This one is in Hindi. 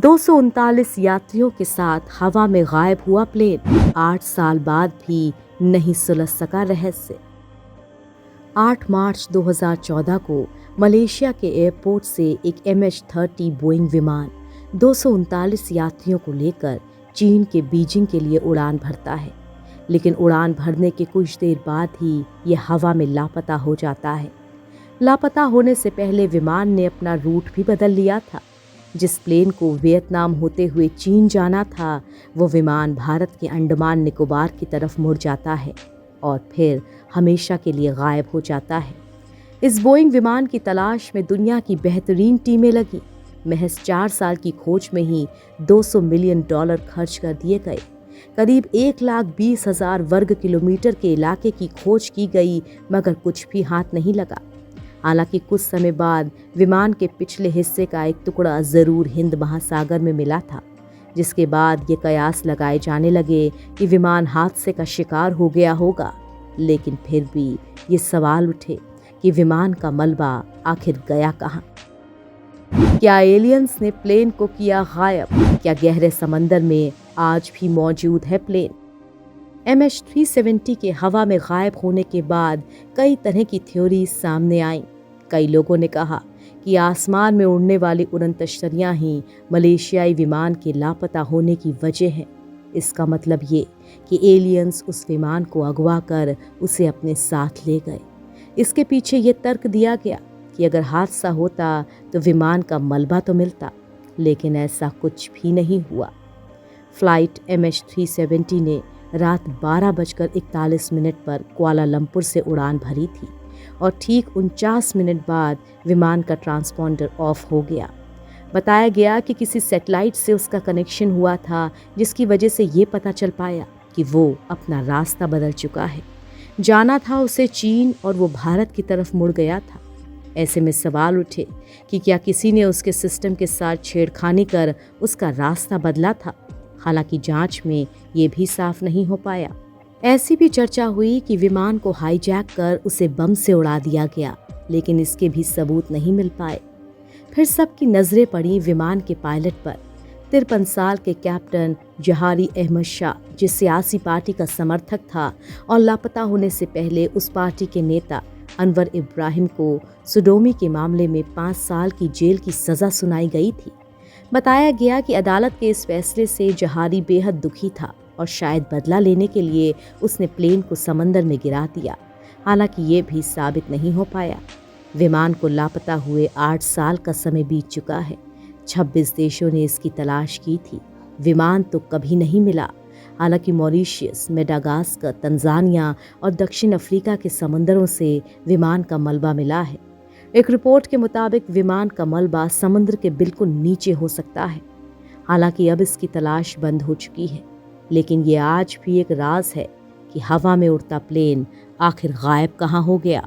239 यात्रियों के साथ हवा में गायब हुआ प्लेन। 8 साल बाद भी नहीं सुलझ सका रहस्य। 8 मार्च 2014 को मलेशिया के एयरपोर्ट से एक MH-30 बोइंग विमान 239 यात्रियों को लेकर चीन के बीजिंग के लिए उड़ान भरता है, लेकिन उड़ान भरने के कुछ देर बाद ही यह हवा में लापता हो जाता है। लापता होने से पहले विमान ने अपना रूट भी बदल लिया था। जिस प्लेन को वियतनाम होते हुए चीन जाना था, वो विमान भारत के अंडमान निकोबार की तरफ मुड़ जाता है और फिर हमेशा के लिए गायब हो जाता है। इस बोइंग विमान की तलाश में दुनिया की बेहतरीन टीमें लगी। महज 4 साल की खोज में ही $200 मिलियन खर्च कर दिए गए। करीब 1,20,000 वर्ग किलोमीटर के इलाके की खोज की गई, मगर कुछ भी हाथ नहीं लगा। हालांकि कुछ समय बाद विमान के पिछले हिस्से का एक टुकड़ा ज़रूर हिंद महासागर में मिला था, जिसके बाद ये कयास लगाए जाने लगे कि विमान हादसे का शिकार हो गया होगा। लेकिन फिर भी ये सवाल उठे कि विमान का मलबा आखिर गया कहाँ? क्या एलियंस ने प्लेन को किया गायब? क्या गहरे समंदर में आज भी मौजूद है प्लेन? MH-370 के हवा में गायब होने के बाद कई तरह की थ्योरी सामने आईं। कई लोगों ने कहा कि आसमान में उड़ने वाली उड़न तश्तरियां ही मलेशियाई विमान के लापता होने की वजह है। इसका मतलब ये कि एलियंस उस विमान को अगवा कर उसे अपने साथ ले गए। इसके पीछे ये तर्क दिया गया कि अगर हादसा होता तो विमान का मलबा तो मिलता, लेकिन ऐसा कुछ भी नहीं हुआ। फ्लाइट MH-370 ने रात 12:41 पर कुआलालंपुर से उड़ान भरी थी और ठीक 49 मिनट बाद विमान का ट्रांसपॉन्डर ऑफ हो गया। बताया गया कि किसी सैटेलाइट से उसका कनेक्शन हुआ था, जिसकी वजह से ये पता चल पाया कि वो अपना रास्ता बदल चुका है। जाना था उसे चीन और वो भारत की तरफ मुड़ गया था। ऐसे में सवाल उठे कि क्या किसी ने उसके सिस्टम के साथ छेड़खानी कर उसका रास्ता बदला था। हालांकि जांच में ये भी साफ नहीं हो पाया। ऐसी भी चर्चा हुई कि विमान को हाईजैक कर उसे बम से उड़ा दिया गया, लेकिन इसके भी सबूत नहीं मिल पाए। फिर सबकी नजरें पड़ी विमान के पायलट पर। 53 साल के कैप्टन जहारी अहमद शाह, जो सियासी पार्टी का समर्थक था और लापता होने से पहले उस पार्टी के नेता अनवर इब्राहिम को सुडोमी के मामले में 5 साल की जेल की सजा सुनाई गई थी। बताया गया कि अदालत के इस फैसले से जहारी बेहद दुखी था और शायद बदला लेने के लिए उसने प्लेन को समंदर में गिरा दिया। हालांकि ये भी साबित नहीं हो पाया। विमान को लापता हुए 8 साल का समय बीत चुका है। 26 देशों ने इसकी तलाश की थी। विमान तो कभी नहीं मिला। हालांकि मॉरिशस, मेडागास्कर, तंजानिया और दक्षिण अफ्रीका के समंदरों से विमान का मलबा मिला है। एक रिपोर्ट के मुताबिक विमान का मलबा समुद्र के बिल्कुल नीचे हो सकता है। हालांकि अब इसकी तलाश बंद हो चुकी है, लेकिन ये आज भी एक राज है कि हवा में उड़ता प्लेन आखिर गायब कहाँ हो गया।